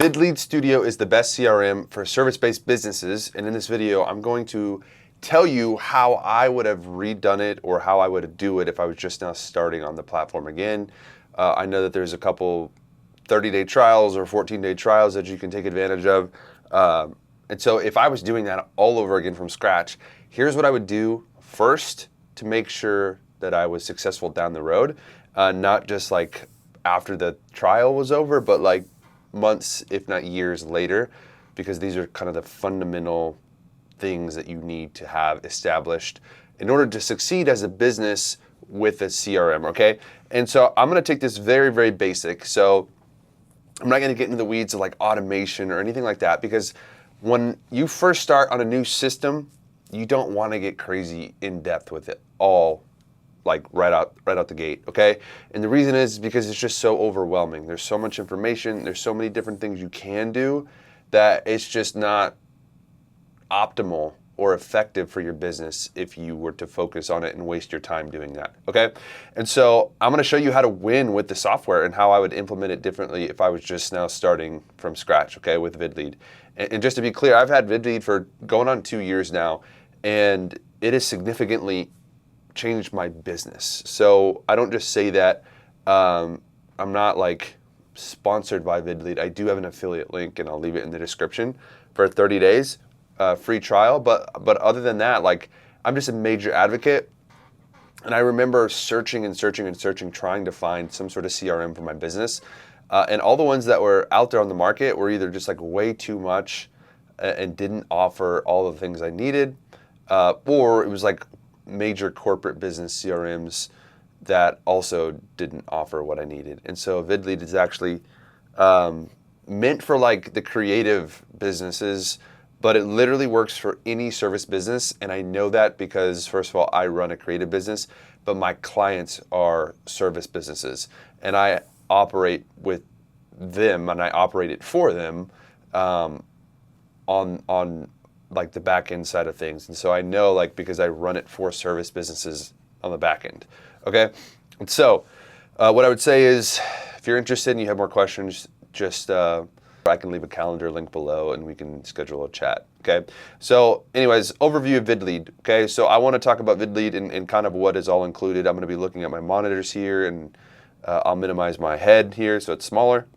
Vidlead Studio is the best CRM for service-based businesses, and in this video, I'm going to tell you how I would have redone it or how I would do it if I was just now starting on the platform again. I know that there's a couple 30-day trials or 14-day trials that you can take advantage of. And so if I was doing that all over again from scratch, here's what I would do first to make sure that I was successful down the road, not just like after the trial was over, but like months, if not years later, because these are kind of the fundamental things that you need to have established in order to succeed as a business with a CRM, okay? And so I'm gonna take this very, very basic. So I'm not gonna get into the weeds of like automation or anything like that, because when you first start on a new system, you don't wanna get crazy in depth with it all like right out the gate, okay? And the reason is because it's just so overwhelming. There's so much information, there's so many different things you can do that it's just not optimal or effective for your business if you were to focus on it and waste your time doing that, okay? And so I'm gonna show you how to win with the software and how I would implement it differently if I was just now starting from scratch, okay, with Vidlead. And just to be clear, I've had Vidlead for going on 2 years now, and it has significantly changed my business. So I don't just say that. I'm not like sponsored by Vidlead. I do have an affiliate link, and I'll leave it in the description for 30 days free trial. But other than that, like, I'm just a major advocate. And I remember searching and searching and searching, trying to find some sort of CRM for my business. And all the ones that were out there on the market were either just like way too much and didn't offer all the things I needed, or it was like major corporate business CRMs that also didn't offer what I needed. And so Vidlead is actually meant for like the creative businesses, but it literally works for any service business. And I know that because, first of all, I run a creative business, but my clients are service businesses, and I operate with them and I operate it for them on like the back end side of things. And so I know, like, because I run it for service businesses on the back end, okay? And so what I would say is, if you're interested and you have more questions, just I can leave a calendar link below and we can schedule a chat, okay? So anyways, overview of Vidlead, okay? So I wanna talk about Vidlead and kind of what is all included. I'm gonna be looking at my monitors here, and I'll minimize my head here so it's smaller.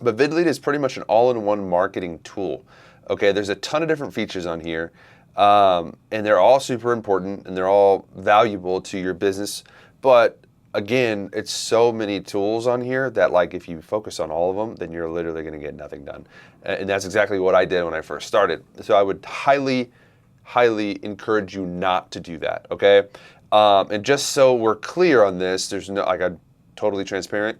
But Vidlead is pretty much an all-in-one marketing tool. Okay, there's a ton of different features on here, and they're all super important and they're all valuable to your business. But again, it's so many tools on here that, like, if you focus on all of them, then you're literally gonna get nothing done. And that's exactly what I did when I first started. So I would highly, highly encourage you not to do that, okay? And just so we're clear on this, there's no, like, I'm totally transparent.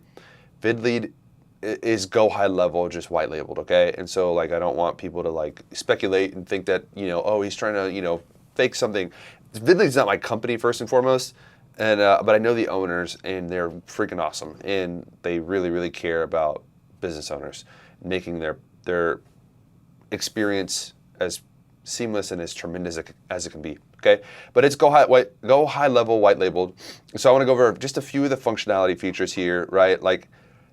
Vidlead is go high level, just white labeled, okay? And so, like, I don't want people to like speculate and think that, you know, oh, he's trying to, you know, fake something. Vidlead's not my company first and foremost, and but I know the owners, and they're freaking awesome, and they really, really care about business owners, making their experience as seamless and as tremendous as it can be, okay? But it's go high level, white labeled. So I want to go over just a few of the functionality features here, right? Like,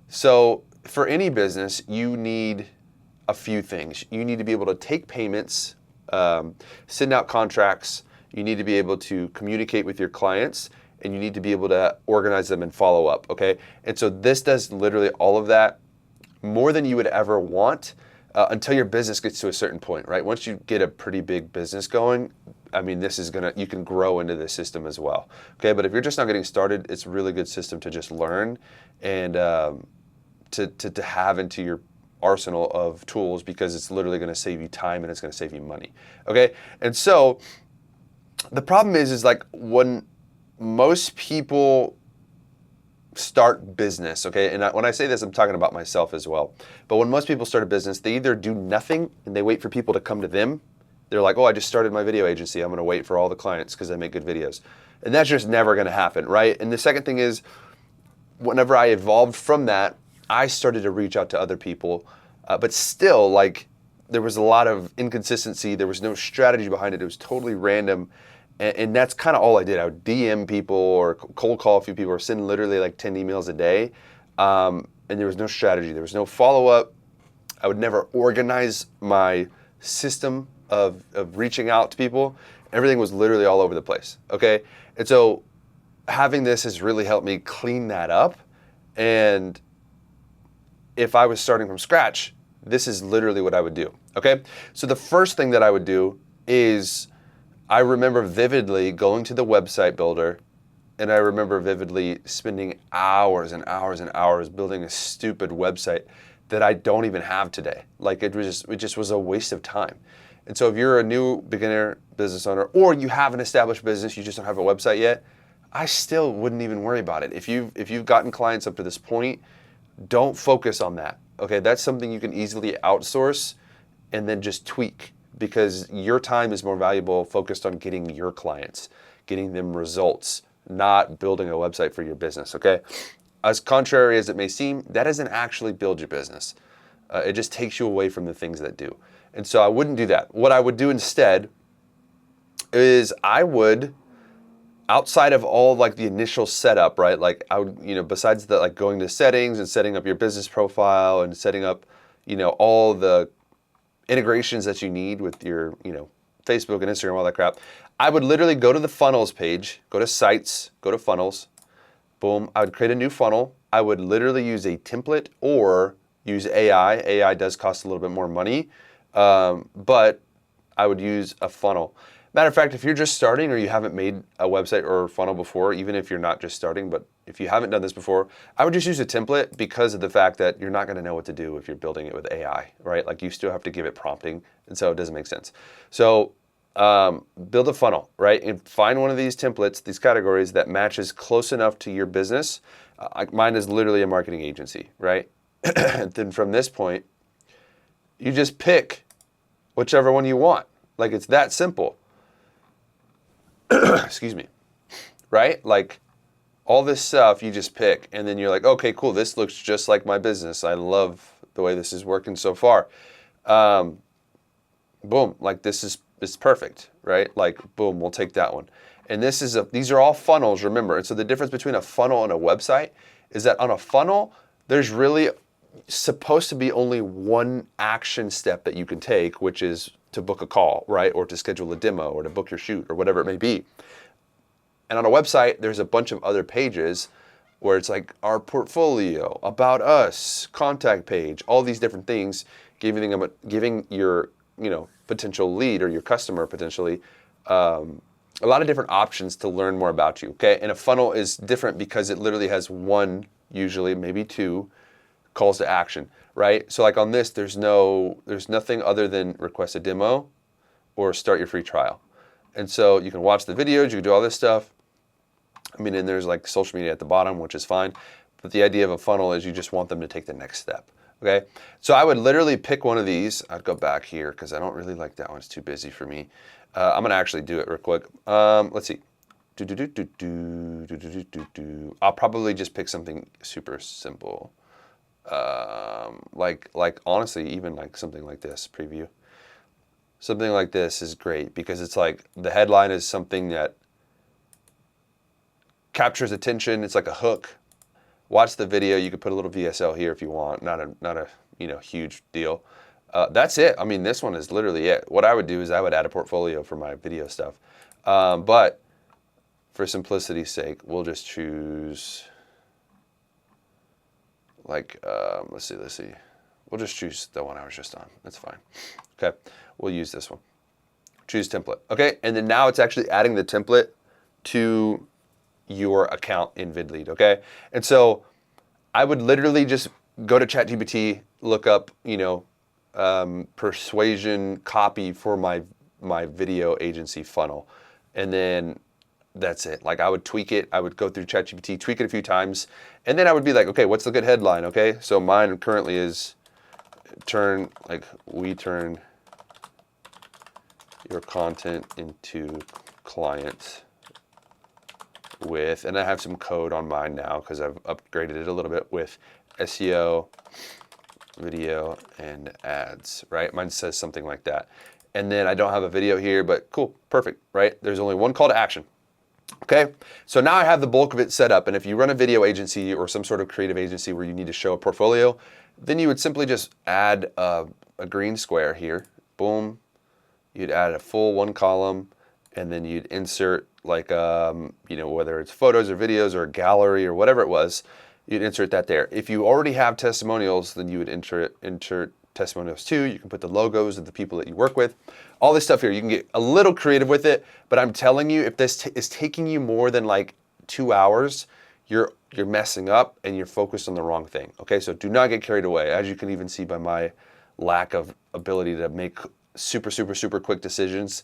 so for any business, you need a few things. You need to be able to take payments, send out contracts, you need to be able to communicate with your clients, and you need to be able to organize them and follow up, okay? And so this does literally all of that, more than you would ever want, until your business gets to a certain point, right? Once you get a pretty big business going, I mean, this is you can grow into this system as well, okay? But if you're just not getting started, it's a really good system to just learn and to have into your arsenal of tools, because it's literally gonna save you time and it's gonna save you money, okay? And so the problem is like, when most people start business, okay? And when I say this, I'm talking about myself as well. But when most people start a business, they either do nothing and they wait for people to come to them. They're like, oh, I just started my video agency, I'm gonna wait for all the clients because I make good videos. And that's just never gonna happen, right? And the second thing is, whenever I evolved from that, I started to reach out to other people, but still, like, there was a lot of inconsistency. There was no strategy behind it. It was totally random. And that's kind of all I did. I would DM people or cold call a few people or send literally like 10 emails a day. And there was no strategy. There was no follow-up. I would never organize my system of reaching out to people. Everything was literally all over the place, okay? And so having this has really helped me clean that up. And if I was starting from scratch, this is literally what I would do, okay? So the first thing that I would do is I remember vividly going to the website builder, and I remember vividly spending hours and hours and hours building a stupid website that I don't even have today. Like it just was a waste of time. And so if you're a new beginner business owner, or you have an established business, you just don't have a website yet, I still wouldn't even worry about it. If you've gotten clients up to this point, don't focus on that. Okay, that's something you can easily outsource and then just tweak, because your time is more valuable focused on getting your clients, getting them results, not building a website for your business, okay? As contrary as it may seem, that doesn't actually build your business. It just takes you away from the things that do. And so I wouldn't do that. What I would do instead is I would, outside of all like the initial setup, right? Like I would, besides the like going to settings and setting up your business profile and setting up, all the integrations that you need with your, Facebook and Instagram, all that crap, I would literally go to the funnels page, go to sites, go to funnels, boom, I would create a new funnel. I would literally use a template or use AI. AI does cost a little bit more money, but I would use a funnel. Matter of fact, if you're just starting or you haven't made a website or funnel before, even if you're not just starting, but if you haven't done this before, I would just use a template, because of the fact that you're not going to know what to do if you're building it with AI, right? Like you still have to give it prompting, and so it doesn't make sense. So build a funnel, right? And find one of these templates, these categories that matches close enough to your business. Mine is literally a marketing agency, right? And then from this point, you just pick whichever one you want. Like it's that simple. Excuse me, right? Like all this stuff you just pick, and then you're like, okay, cool, this looks just like my business. I love the way this is working so far. Boom, like this is perfect, right? Like boom, we'll take that one. And these are all funnels, remember. And so the difference between a funnel and a website is that on a funnel, there's really supposed to be only one action step that you can take, which is to book a call, right? Or to schedule a demo, or to book your shoot, or whatever it may be. And on a website, there's a bunch of other pages where it's like our portfolio, about us, contact page, all these different things, giving your potential lead or your customer potentially a lot of different options to learn more about you. Okay, and a funnel is different because it literally has one, usually maybe two, calls to action, right? So like on this, there's nothing other than request a demo or start your free trial. And so you can watch the videos, you can do all this stuff. I mean, and there's like social media at the bottom, which is fine. But the idea of a funnel is you just want them to take the next step, okay? So I would literally pick one of these. I'd go back here because I don't really like that one. It's too busy for me. I'm gonna actually do it real quick. Let's see. I'll probably just pick something super simple. Like honestly, even like something like this, preview. Something like this is great because it's like the headline is something that captures attention. It's like a hook. Watch the video. You could put a little VSL here if you want. Not a huge deal. That's it. I mean, this one is literally it. What I would do is I would add a portfolio for my video stuff. But for simplicity's sake, we'll just choose like, let's see. We'll just choose the one I was just on. That's fine. Okay, we'll use this one. Choose template. Okay, and then now it's actually adding the template to your account in Vidlead, okay? And so I would literally just go to ChatGPT, look up, persuasion copy for my video agency funnel. And then that's it. Like I would tweak it. I would go through ChatGPT, tweak it a few times. And then I would be like, okay, what's the good headline? Okay. So mine currently is we turn your content into clients with, and I have some code on mine now because I've upgraded it a little bit with SEO, video, and ads, right? Mine says something like that. And then I don't have a video here, but cool, perfect, right? There's only one call to action. Okay, so now I have the bulk of it set up, and if you run a video agency or some sort of creative agency where you need to show a portfolio, Then you would simply just add a green square here. Boom. You'd add a full one column, and then you'd insert like, whether it's photos or videos or a gallery or whatever it was, you'd insert that there. If you already have testimonials, then you would insert testimonials too. You can put the logos of the people that you work with. All this stuff here, you can get a little creative with it, but I'm telling you, if this is taking you more than like 2 hours, you're messing up and you're focused on the wrong thing. Okay, so do not get carried away. As you can even see by my lack of ability to make super quick decisions,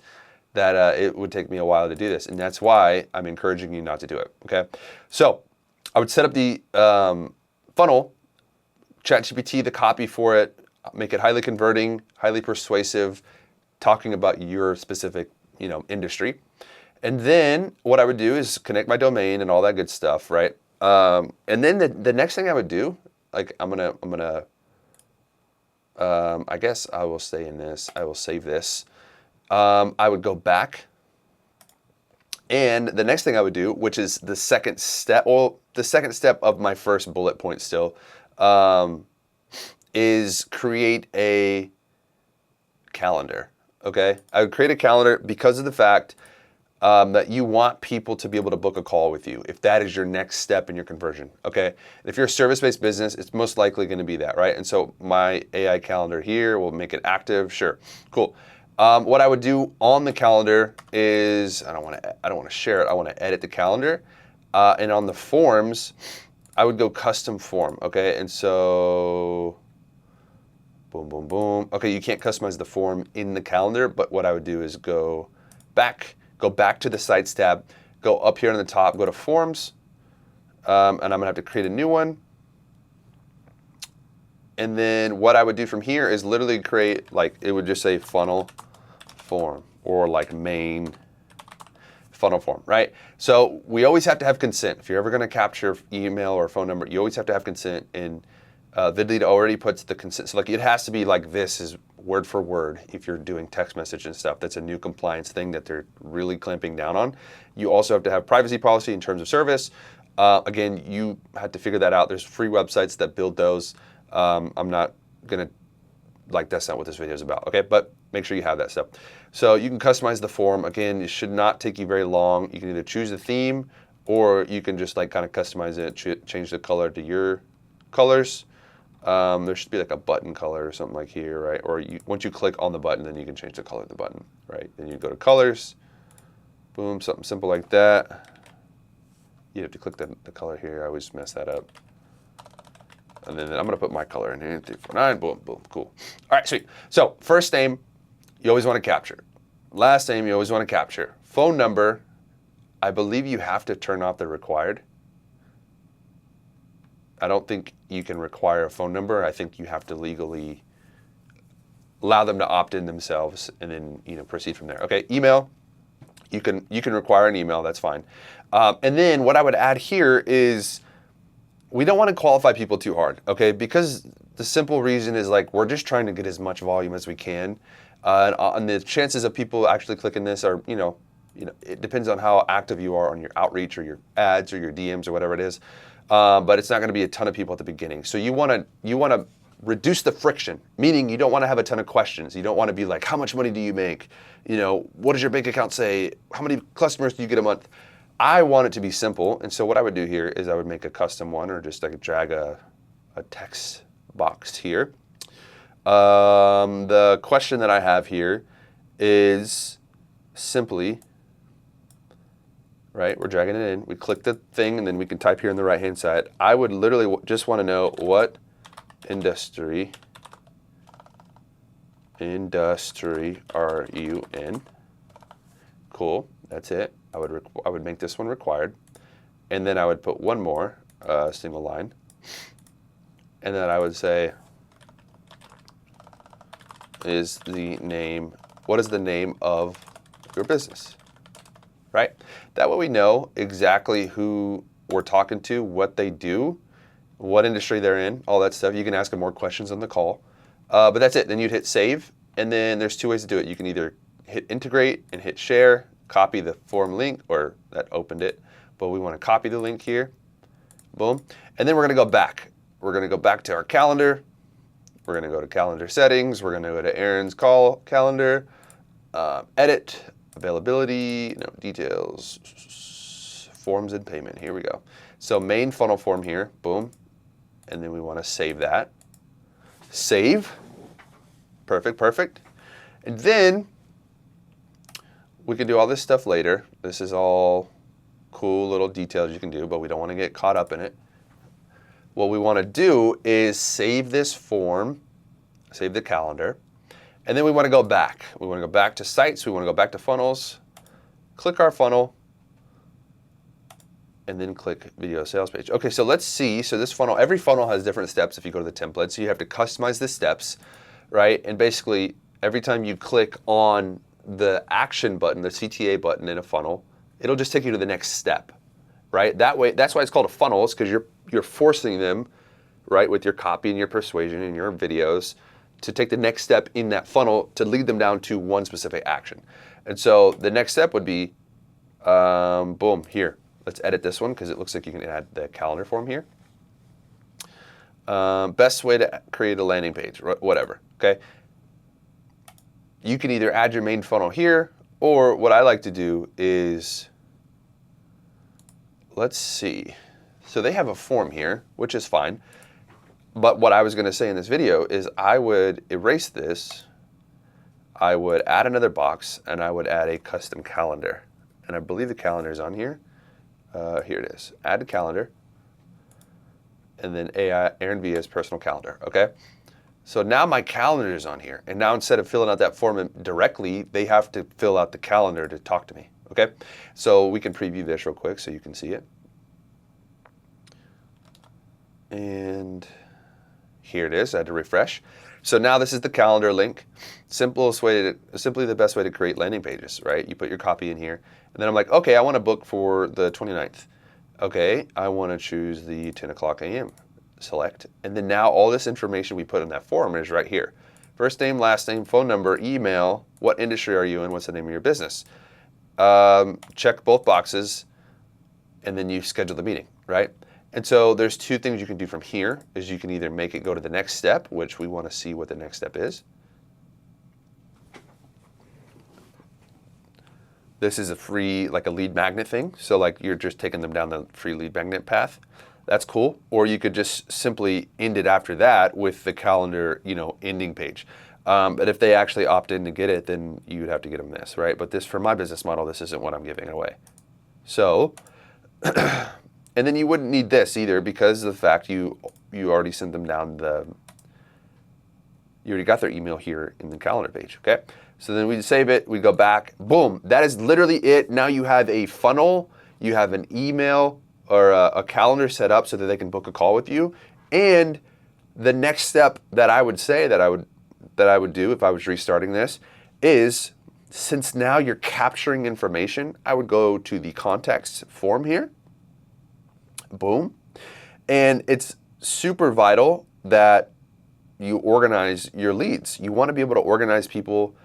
that it would take me a while to do this. And that's why I'm encouraging you not to do it, okay? So I would set up the funnel, ChatGPT, the copy for it, make it highly converting, highly persuasive, talking about your specific, industry. And then what I would do is connect my domain and all that good stuff, right? And then the next thing I would do, like I guess I will stay in this. I will save this. I would go back. And the next thing I would do, which is the second step, of my first bullet point still, is create a calendar, okay? I would create a calendar because of the fact that you want people to be able to book a call with you if that is your next step in your conversion, okay? And if you're a service-based business, it's most likely going to be that, right? And so my AI calendar here will make it active, sure, cool. What I would do on the calendar is, I don't want to share it, I want to edit the calendar. And on the forms, I would go custom form, okay? And so, boom, boom, boom. Okay, you can't customize the form in the calendar, but what I would do is go back to the Sites tab, go up here on the top, go to Forms, and I'm gonna have to create a new one. And then what I would do from here is literally create, like, it would just say funnel form or like main funnel form, right? So we always have to have consent. If you're ever gonna capture email or phone number, you always have to have consent, and Vidlead already puts the consent. So like it has to be like this is word for word if you're doing text message and stuff. That's a new compliance thing that they're really clamping down on. You also have to have privacy policy in terms of service. Again, you have to figure that out. There's free websites that build those. I'm not gonna, that's not what this video is about, okay? But make sure you have that stuff. So you can customize the form. Again, it should not take you very long. You can either choose a theme or you can just like kind of customize it, change the color to your colors. There should be like a button color or something like here, right? Or once you click on the button, then you can change the color of the button, right? Then you go to colors, boom, something simple like that. You have to click the color here. I always mess that up. And then I'm gonna put my color in here, 349, boom, boom, cool. All right, sweet. So first name, you always wanna capture. Last name, you always wanna capture. Phone number, I believe you have to turn off the required. I don't think you can require a phone number. I think you have to legally allow them to opt in themselves and then proceed from there. Okay, email, you can require an email, that's fine. And then what I would add here is we don't want to qualify people too hard, okay? Because the simple reason is like we're just trying to get as much volume as we can. And the chances of people actually clicking this are, it depends on how active you are on your outreach or your ads or your DMs or whatever it is. But it's not going to be a ton of people at the beginning. So you want to reduce the friction, meaning you don't want to have a ton of questions. You don't want to be like, how much money do you make? What does your bank account say? How many customers do you get a month? I want it to be simple. And so what I would do here is I would make a custom one or just like drag a text box here. The question that I have here is simply, right, we're dragging it in. We click the thing and then we can type here on the right hand side. I would literally just want to know what industry are you in? Cool, that's it. I would make this one required, and then I would put one more single line, and then I would say, what is the name of your business? Right? That way we know exactly who we're talking to, what they do, what industry they're in, all that stuff. You can ask them more questions on the call, but that's it. Then you'd hit save, and then there's two ways to do it. You can either hit integrate and hit share, copy the form link, or that opened it, but we want to copy the link here, boom. And then we're going to go back. We're going to go back to our calendar, We're going to go to calendar settings. We're going to go to Aaron's call calendar, edit, availability, no, details, forms and payment. Here we go. So main funnel form here, boom. And then we want to save that. Save. Perfect, perfect. And then we can do all this stuff later. This is all cool little details you can do, but we don't want to get caught up in it. What we want to do is save this form, save the calendar, and then we want to go back. We want to go back to sites, we want to go back to funnels, click our funnel, and then click video sales page. Okay, so let's see. So this funnel, every funnel has different steps if you go to the template. So you have to customize the steps, right? And basically, every time you click on the action button, the CTA button in a funnel, it'll just take you to the next step, right? That way, that's why it's called a funnel, is because you're forcing them, right, with your copy and your persuasion and your videos to take the next step in that funnel to lead them down to one specific action. And so the next step would be, boom, here. Let's edit this one because it looks like you can add the calendar form here. Best way to create a landing page, whatever, okay? You can either add your main funnel here, or what I like to do is, let's see. So they have a form here, which is fine. But what I was going to say in this video is I would erase this. I would add another box, and I would add a custom calendar. And I believe the calendar is on here. Here it is. Add a calendar. And then Aaron Villa's personal calendar. Okay. So now my calendar is on here. And now instead of filling out that form directly, they have to fill out the calendar to talk to me. Okay. So we can preview this real quick so you can see it. And here it is. I had to refresh. So now this is the calendar link. Simply the best way to create landing pages, right? You put your copy in here. And then I'm like, okay, I want to book for the 29th. Okay, I want to choose the 10 o'clock a.m. Select. And then now all this information we put in that form is right here. First name, last name, phone number, email, what industry are you in, what's the name of your business. Check both boxes, and then you schedule the meeting, right? And so there's two things you can do from here, is you can either make it go to the next step, which we want to see what the next step is. This is a free, like a lead magnet thing. So like you're just taking them down the free lead magnet path. That's cool. Or you could just simply end it after that with the calendar, ending page. But if they actually opt in to get it, then you'd have to get them this, right? But this, for my business model, this isn't what I'm giving away. So, and then you wouldn't need this either because of the fact you already sent them down you already got their email here in the calendar page, okay? So then we save it, we go back, boom. That is literally it. Now you have a funnel, you have an email or a calendar set up so that they can book a call with you. And the next step that I would say that I would do if I was restarting this is, since now you're capturing information, I would go to the context form here. Boom. And it's super vital that you organize your leads. You want to be able to organize people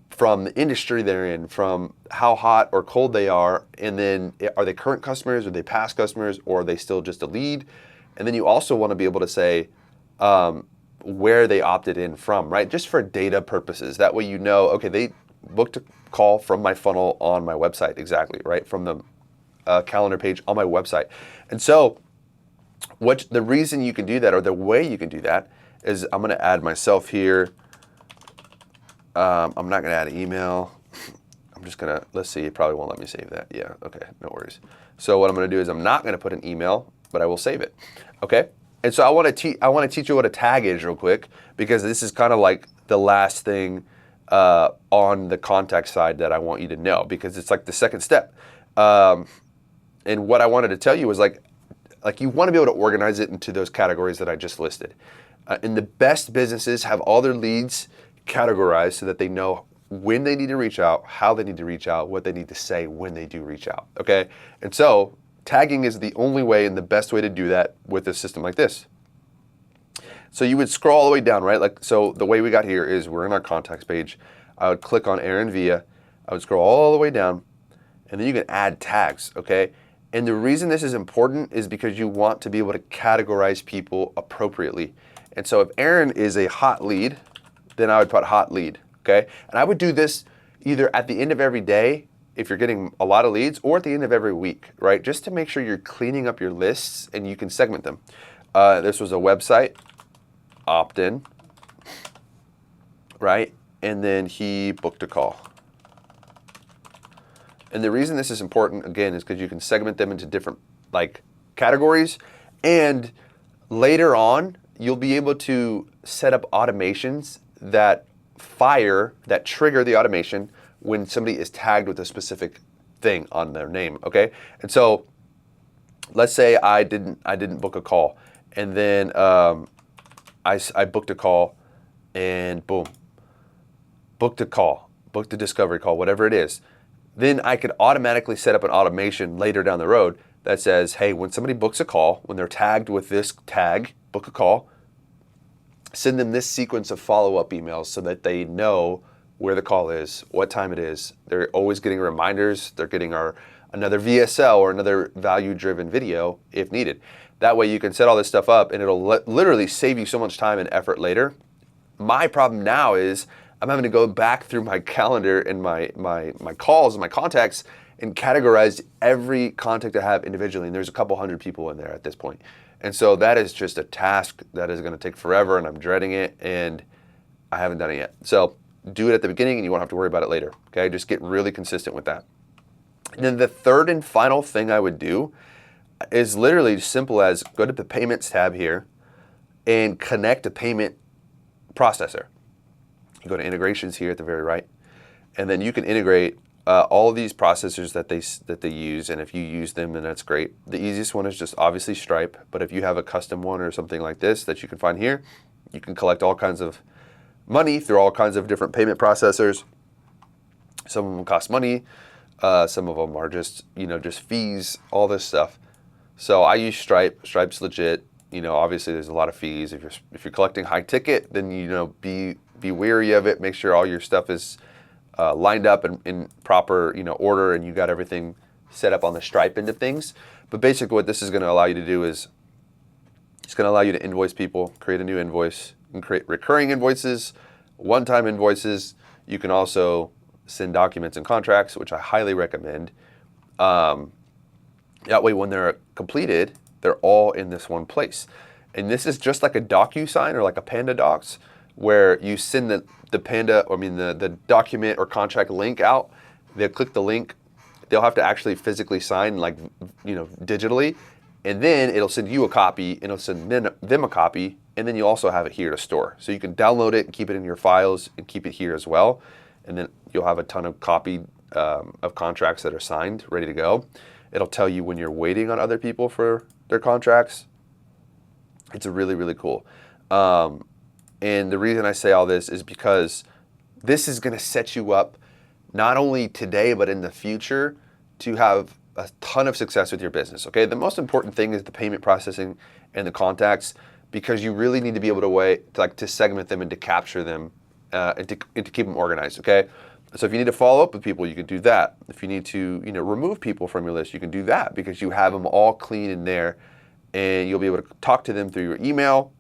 from the industry they're in, from how hot or cold they are, and then are they current customers, are they past customers, or are they still just a lead? And then you also want to be able to say where they opted in from, right? Just for data purposes. That way you know, okay, they booked a call from my funnel on my website, exactly, right? From the calendar page on my website. And so the reason you can do that, or the way you can do that, is I'm going to add myself here. I'm not going to add an email. I'm just going to, let's see, it probably won't let me save that. Yeah, okay, no worries. So what I'm going to do is I'm not going to put an email, but I will save it, okay? And so I want to teach you what a tag is real quick, because this is kind of like the last thing on the contact side that I want you to know, because it's like the second step. And what I wanted to tell you was like you want to be able to organize it into those categories that I just listed. And the best businesses have all their leads categorized so that they know when they need to reach out, how they need to reach out, what they need to say when they do reach out, okay? And so tagging is the only way and the best way to do that with a system like this. So you would scroll all the way down, right? So the way we got here is we're in our contacts page. I would click on Aaron Villa. I would scroll all the way down, and then you can add tags, okay? And the reason this is important is because you want to be able to categorize people appropriately. And so if Aaron is a hot lead, then I would put hot lead, okay? And I would do this either at the end of every day, if you're getting a lot of leads, or at the end of every week, right? Just to make sure you're cleaning up your lists and you can segment them. This was a website, opt-in, right? And then he booked a call. And the reason this is important, again, is because you can segment them into different like categories. And later on, you'll be able to set up automations that trigger the automation when somebody is tagged with a specific thing on their name, okay? And so let's say I didn't book a call, and then I booked a call, and boom, booked a discovery call, whatever it is. Then I could automatically set up an automation later down the road that says, hey, when somebody books a call, when they're tagged with this tag, book a call, send them this sequence of follow-up emails so that they know where the call is, what time it is. They're always getting reminders. They're getting another VSL or another value-driven video if needed. That way you can set all this stuff up and it'll literally save you so much time and effort later. My problem now is I'm having to go back through my calendar and my calls and my contacts and categorize every contact I have individually. And there's a couple hundred people in there at this point. And so that is just a task that is going to take forever, and I'm dreading it, and I haven't done it yet. So do it at the beginning and you won't have to worry about it later. Okay, just get really consistent with that. And then the third and final thing I would do is literally as simple as go to the payments tab here and connect a payment processor. You go to integrations here at the very right, and then you can integrate all of these processors that they use, and if you use them, then that's great. The easiest one is just obviously Stripe, but if you have a custom one or something like this that you can find here, you can collect all kinds of money through all kinds of different payment processors. Some of them cost money, some of them are just fees, all this stuff. So I use Stripe. Stripe's legit. Obviously there's a lot of fees. If you're collecting high ticket, then be wary of it. Make sure all your stuff is lined up in proper order, and you got everything set up on the Stripe end of things. But basically what this is going to allow you to do is it's going to allow you to invoice people, create a new invoice, and create recurring invoices, one-time invoices. You can also send documents and contracts, which I highly recommend. That way when they're completed, they're all in this one place. And this is just like a DocuSign or like a Panda Docs, where you send the the document or contract link out. They'll click the link. They'll have to actually physically sign, digitally, and then it'll send you a copy, and it'll send them a copy, and then you also have it here to store. So you can download it and keep it in your files and keep it here as well, and then you'll have a ton of copy of contracts that are signed, ready to go. It'll tell you when you're waiting on other people for their contracts. It's really, really cool. And the reason I say all this is because this is going to set you up not only today, but in the future to have a ton of success with your business, okay? The most important thing is the payment processing and the contacts, because you really need to be able to segment them and to capture them and to keep them organized, okay? So if you need to follow up with people, you can do that. If you need to, remove people from your list, you can do that because you have them all clean in there, and you'll be able to talk to them through your email.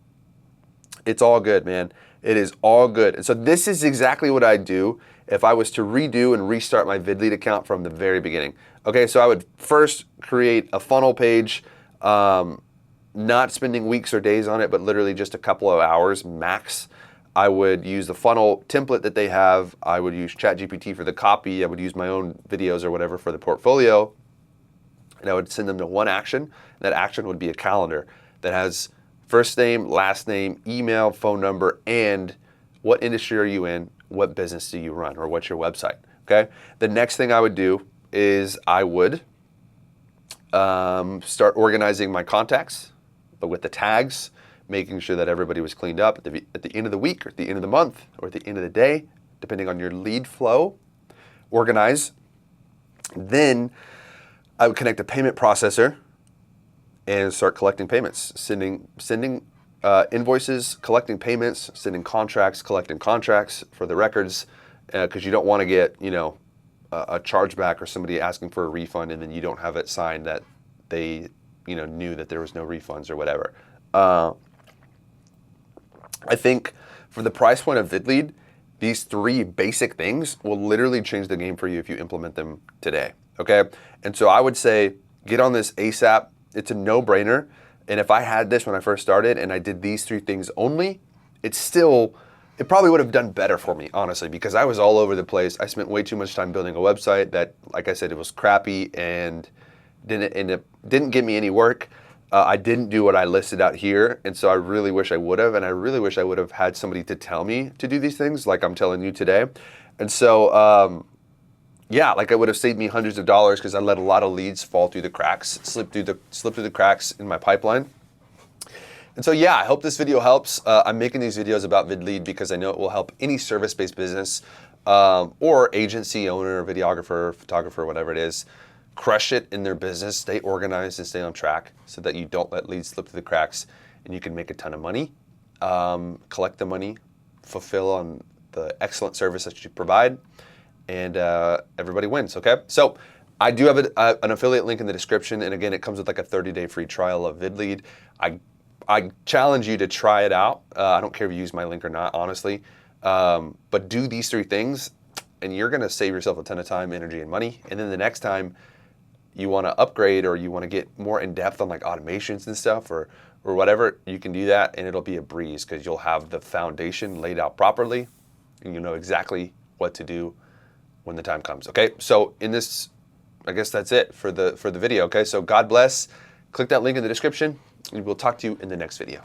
It's all good, man. It is all good. And so this is exactly what I'd do if I was to redo and restart my Vidlead account from the very beginning. Okay, so I would first create a funnel page, not spending weeks or days on it, but literally just a couple of hours max. I would use the funnel template that they have. I would use ChatGPT for the copy. I would use my own videos or whatever for the portfolio. And I would send them to one action. That action would be a calendar that has first name, last name, email, phone number, and what industry are you in, what business do you run, or what's your website, okay? The next thing I would do is I would start organizing my contacts, but with the tags, making sure that everybody was cleaned up at the end of the week or at the end of the month or at the end of the day, depending on your lead flow. Organize. Then I would connect a payment processor and start collecting payments, sending invoices, collecting payments, sending contracts, collecting contracts for the records, because you don't want to get a chargeback or somebody asking for a refund and then you don't have it signed that they knew that there was no refunds or whatever. I think for the price point of Vidlead, these 3 basic things will literally change the game for you if you implement them today, okay? And so I would say get on this ASAP. It's a no-brainer. And if I had this when I first started and I did these 3 things only, it probably would have done better for me, honestly, because I was all over the place. I spent way too much time building a website that, like I said, it was crappy and didn't get me any work. I didn't do what I listed out here, and so I really wish I would have, and I really wish I would have had somebody to tell me to do these things like I'm telling you today. And so, yeah, like it would have saved me hundreds of dollars because I let a lot of leads fall through the cracks, slip through the cracks in my pipeline. And so, yeah, I hope this video helps. I'm making these videos about Vidlead because I know it will help any service-based business or agency owner, videographer, photographer, whatever it is, crush it in their business, stay organized and stay on track so that you don't let leads slip through the cracks and you can make a ton of money, collect the money, fulfill on the excellent service that you provide, and everybody wins, okay? So I do have an affiliate link in the description, and again, it comes with like a 30-day free trial of Vidlead. I challenge you to try it out. I don't care if you use my link or not, honestly, but do these 3 things and you're gonna save yourself a ton of time, energy, and money. And then the next time you want to upgrade or you want to get more in depth on like automations and stuff or whatever, you can do that and it'll be a breeze because you'll have the foundation laid out properly and you know exactly what to do when the time comes. Okay, so in this, I guess that's it for the video. Okay, so God bless. Click that link in the description and we'll talk to you in the next video.